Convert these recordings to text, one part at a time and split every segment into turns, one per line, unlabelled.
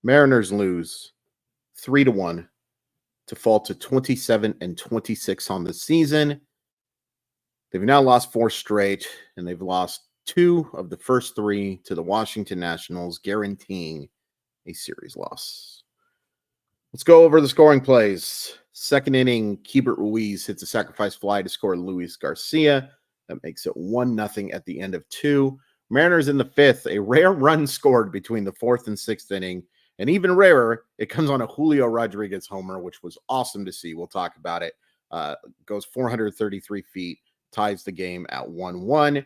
Mariners lose 3-1 to fall to 27-26 on the season. They've now lost 4 straight, and they've lost 2 of the first 3 to the Washington Nationals, guaranteeing a series loss. Let's go over the scoring plays. Second inning, Gilbert Ruiz hits a sacrifice fly to score Luis Garcia. That makes it 1-0 at the end of 2. Mariners in the 5th, a rare run scored between the 4th and 6th inning. And even rarer, it comes on a Julio Rodriguez homer, which was awesome to see. We'll talk about it. Goes 433 feet, ties the game at 1-1.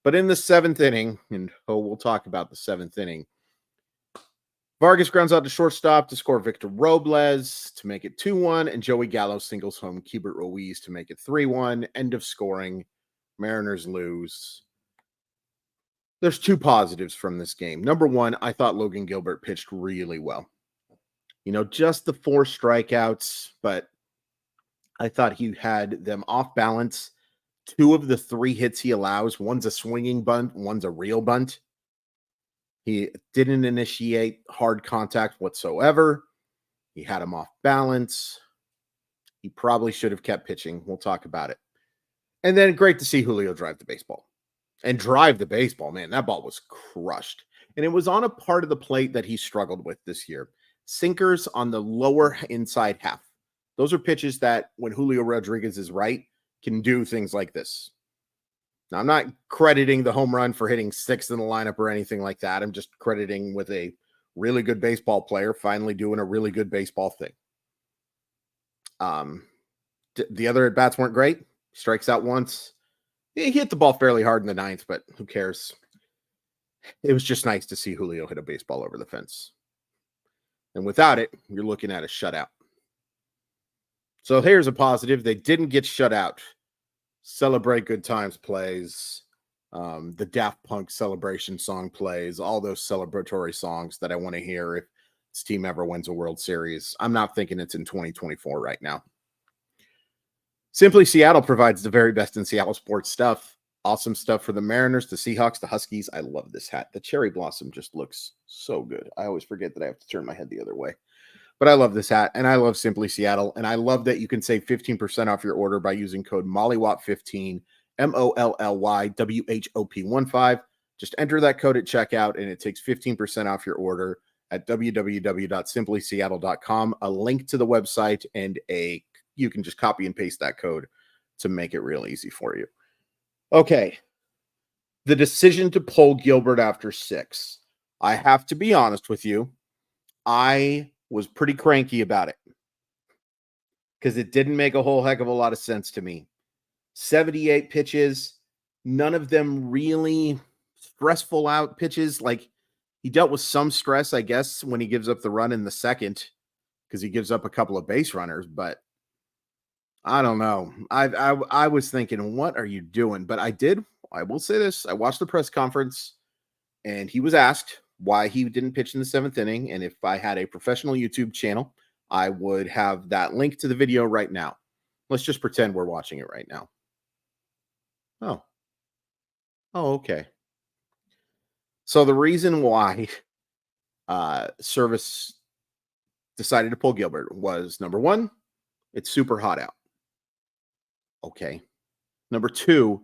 But in the 7th inning, and we'll talk about the 7th inning, Vargas grounds out to shortstop to score Victor Robles to make it 2-1, and Joey Gallo singles home Gilbert Ruiz to make it 3-1. End of scoring. Mariners lose. There's 2 positives from this game. Number 1, I thought Logan Gilbert pitched really well. Just the 4 strikeouts, but I thought he had them off balance. 2 of the 3 hits he allows, one's a swinging bunt, one's a real bunt. He didn't initiate hard contact whatsoever. He had him off balance. He probably should have kept pitching. We'll talk about it. And then great to see Julio drive the baseball. And drive the baseball, man, that ball was crushed. And it was on a part of the plate that he struggled with this year. Sinkers on the lower inside half. Those are pitches that, when Julio Rodriguez is right, can do things like this. Now, I'm not crediting the home run for hitting 6th in the lineup or anything like that. I'm just crediting with a really good baseball player finally doing a really good baseball thing. The other at-bats weren't great. Strikes out once. He hit the ball fairly hard in the 9th, but who cares? It was just nice to see Julio hit a baseball over the fence. And without it, you're looking at a shutout. So here's a positive. They didn't get shut out. Celebrate Good Times plays. The Daft Punk celebration song plays. All those celebratory songs that I want to hear if this team ever wins a World Series. I'm not thinking it's in 2024 right now. Simply Seattle provides the very best in Seattle sports stuff. Awesome stuff for the Mariners, the Seahawks, the Huskies. I love this hat. The cherry blossom just looks so good. I always forget that I have to turn my head the other way. But I love this hat, and I love Simply Seattle, and I love that you can save 15% off your order by using code MOLLYWOP15, MOLLYWHOP15. Just enter that code at checkout, and it takes 15% off your order at www.simplyseattle.com. A link to the website and you can just copy and paste that code to make it real easy for you. Okay. The decision to pull Gilbert after 6. I have to be honest with you. I was pretty cranky about it because it didn't make a whole heck of a lot of sense to me. 78 pitches, none of them really stressful out pitches. Like, he dealt with some stress, I guess, when he gives up the run in the 2nd because he gives up a couple of base runners, but I don't know. I was thinking, what are you doing? But I will say this. I watched the press conference, and he was asked why he didn't pitch in the 7th inning. And if I had a professional YouTube channel, I would have that link to the video right now. Let's just pretend we're watching it right now. Oh, okay. So the reason why Service decided to pull Gilbert was, number 1, it's super hot out. Okay. Number 2,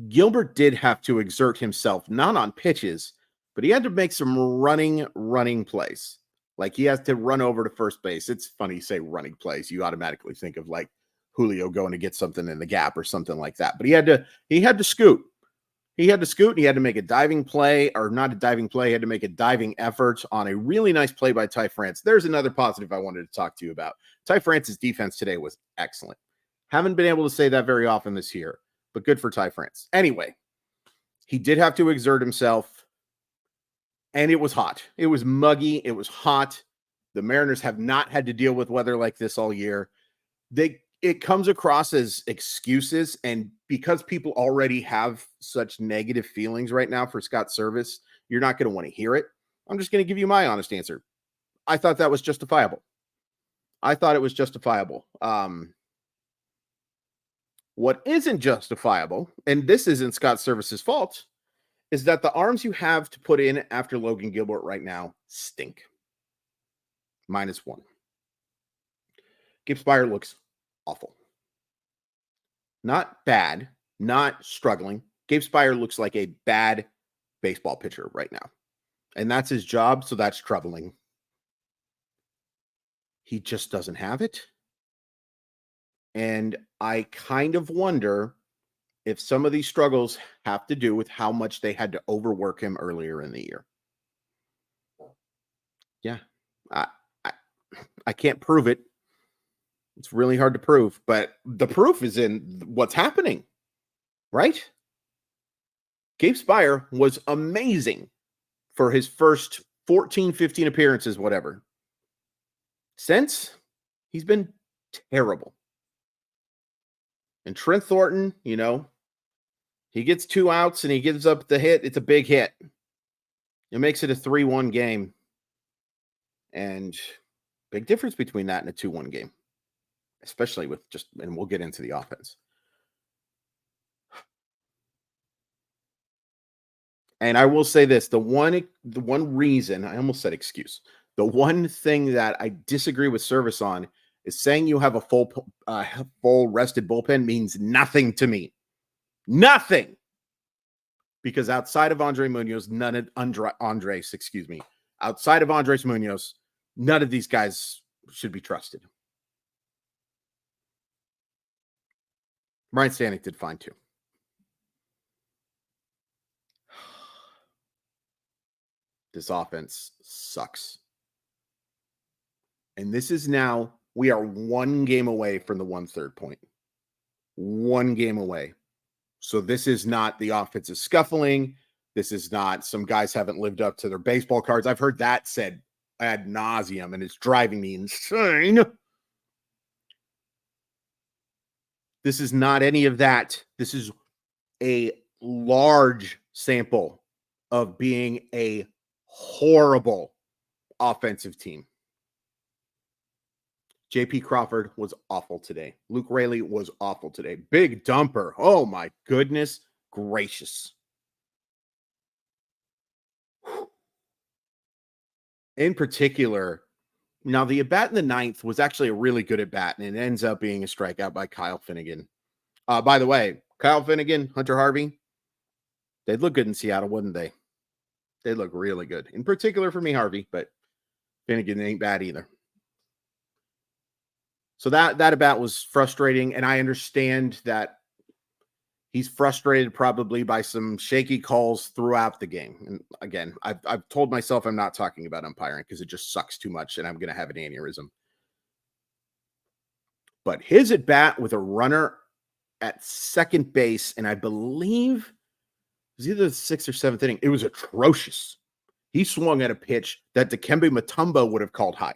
Gilbert did have to exert himself, not on pitches, but he had to make some running plays. Like, he has to run over to first base. It's funny you say running plays. You automatically think of like Julio going to get something in the gap or something like that. But he had to scoot. He had to scoot. And he had to make a diving play, or not a diving play. He had to make a diving effort on a really nice play by Ty France. There's another positive I wanted to talk to you about. Ty France's defense today was excellent. Haven't been able to say that very often this year, but good for Ty France. Anyway, he did have to exert himself, and it was hot. It was muggy. It was hot. The Mariners have not had to deal with weather like this all year. It comes across as excuses, and because people already have such negative feelings right now for Scott Service, you're not going to want to hear it. I'm just going to give you my honest answer. I thought that was justifiable. I thought it was justifiable. What isn't justifiable, and this isn't Scott Service's fault, is that the arms you have to put in after Logan Gilbert right now stink. -1. Gibbs Spire looks awful. Not bad, not struggling. Gabe Spire looks like a bad baseball pitcher right now. And that's his job, so that's troubling. He just doesn't have it. And I kind of wonder if some of these struggles have to do with how much they had to overwork him earlier in the year. Yeah. I, I, I can't prove it. It's really hard to prove, but the proof is in what's happening, right? Gabe Spire was amazing for his first 14, 15 appearances, whatever. Since, he's been terrible. And Trent Thornton, he gets 2 outs and he gives up the hit. It's a big hit. It makes it a 3-1 game. And big difference between that and a 2-1 game. Especially with and we'll get into the offense. And I will say this, the one reason, I almost said excuse, the one thing that I disagree with Service on is saying you have a full rested bullpen means nothing to me. Nothing. Because outside of Andres Munoz, outside of Andres Munoz, none of these guys should be trusted. Ryan Stanek did fine too. This offense sucks. And this is now, we are 1 game away from the 1/3 point. 1 game away. So this is not the offensive scuffling. This is not some guys haven't lived up to their baseball cards. I've heard that said ad nauseum, and it's driving me insane. This is not any of that. This is a large sample of being a horrible offensive team. JP Crawford was awful today. Luke Raley was awful today. Big dumper. Oh my goodness gracious. In particular, now the at-bat in the 9th was actually a really good at-bat, and it ends up being a strikeout by Kyle Finnegan. By the way, Kyle Finnegan, Hunter Harvey, they'd look good in Seattle, wouldn't they? They look really good. In particular for me, Harvey, but Finnegan ain't bad either. So that at-bat was frustrating, and I understand that he's frustrated probably by some shaky calls throughout the game. And again, I've told myself I'm not talking about umpiring because it just sucks too much, and I'm going to have an aneurysm. But his at-bat with a runner at second base, and I believe it was either the 6th or 7th inning, it was atrocious. He swung at a pitch that Dikembe Mutombo would have called high.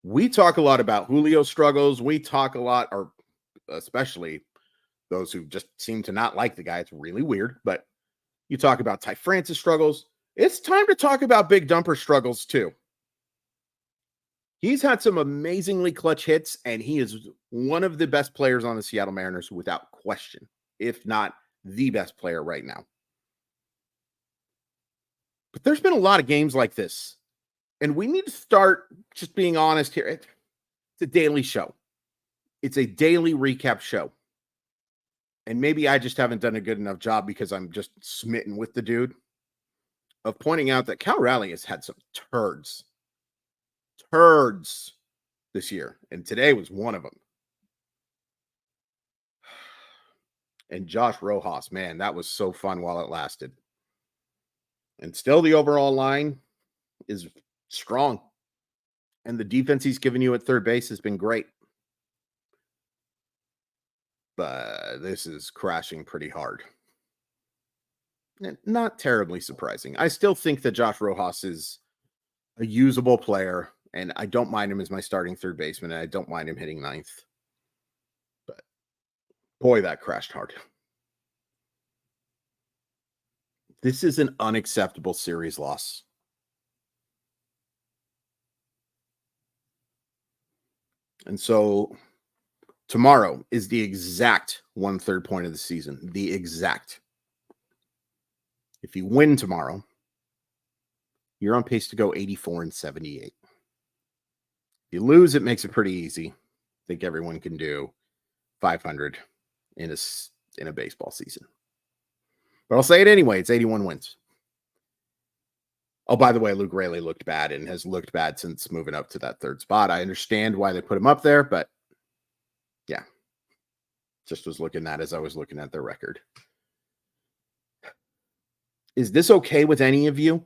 We talk a lot about Julio struggles. We talk a lot, or especially those who just seem to not like the guy. It's really weird, but you talk about Ty Francis struggles. It's time to talk about Big Dumper struggles too. He's had some amazingly clutch hits, and he is one of the best players on the Seattle Mariners without question, if not the best player right now. But there's been a lot of games like this, and we need to start just being honest here. It's a daily show. It's a daily recap show. And maybe I just haven't done a good enough job because I'm just smitten with the dude of pointing out that Cal Raleigh has had some turds this year. And today was one of them. And Josh Rojas, man, that was so fun while it lasted. And still the overall line is strong. And the defense he's given you at third base has been great. But this is crashing pretty hard. And not terribly surprising. I still think that Josh Rojas is a usable player, and I don't mind him as my starting third baseman, and I don't mind him hitting 9th. But boy, that crashed hard. This is an unacceptable series loss. And so tomorrow is the exact 1/3 point of the season. The exact. If you win tomorrow, you're on pace to go 84-78. If you lose, it makes it pretty easy. I think everyone can do 500 in a baseball season. But I'll say it anyway. It's 81 wins. Oh, by the way, Luke Raley looked bad and has looked bad since moving up to that third spot. I understand why they put him up there, but yeah, just was looking at as I was looking at their record. Is this okay with any of you?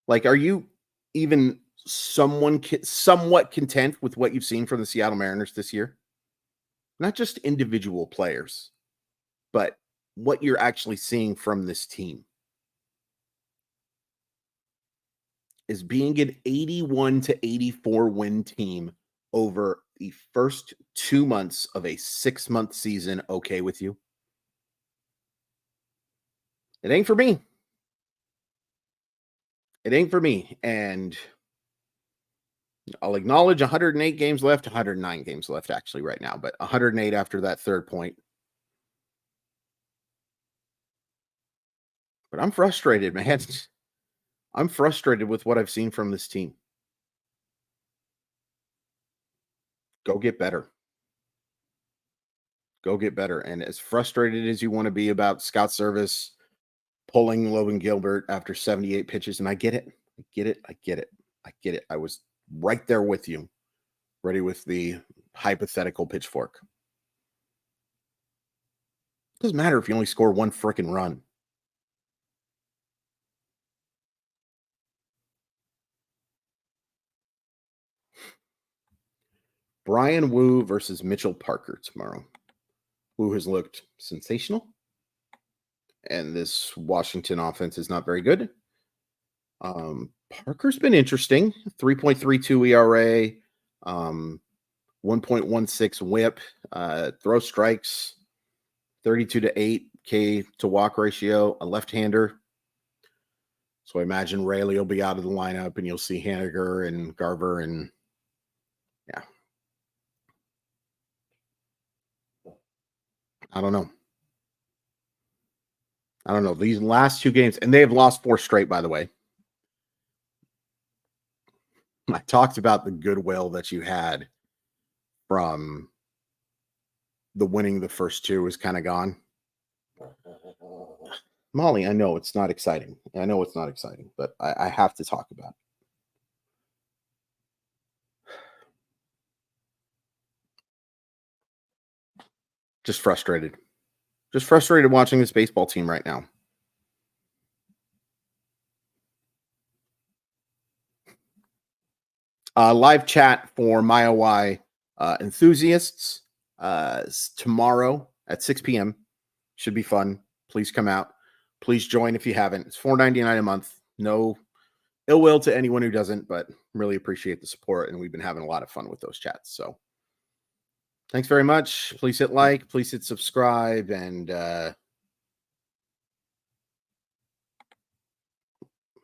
Like, are you even somewhat content with what you've seen from the Seattle Mariners this year? Not just individual players, but what you're actually seeing from this team. Is being an 81-84 win team over the first 2 months of a 6-month season okay with you? It ain't for me. It ain't for me. And I'll acknowledge 108 games left, 109 games left actually right now, but 108 after that third point. But I'm frustrated, man. I'm frustrated with what I've seen from this team. Go get better. Go get better. And as frustrated as you want to be about Scott Service pulling Logan Gilbert after 78 pitches, and I get it. I get it. I get it. I get it. I was right there with you, ready with the hypothetical pitchfork. It doesn't matter if you only score one freaking run. Brian Wu versus Mitchell Parker tomorrow. Wu has looked sensational, and this Washington offense is not very good. Parker's been interesting. 3.32 ERA, 1.16 WHIP, throw strikes, 32-8 K to walk ratio, a left-hander. So I imagine Raley will be out of the lineup, and you'll see Haniger and Garver, and yeah. I don't know. These last 2 games, and they have lost 4 straight, by the way. I talked about the goodwill that you had from the winning the first 2 is kind of gone. Molly, I know it's not exciting. But I have to talk about it. Just frustrated. Just frustrated watching this baseball team right now. Live chat for MyOY enthusiasts tomorrow at 6 p.m. Should be fun. Please come out. Please join if you haven't. It's $4.99 a month. No ill will to anyone who doesn't, but really appreciate the support, and we've been having a lot of fun with those chats. So thanks very much. Please hit like, please hit subscribe, and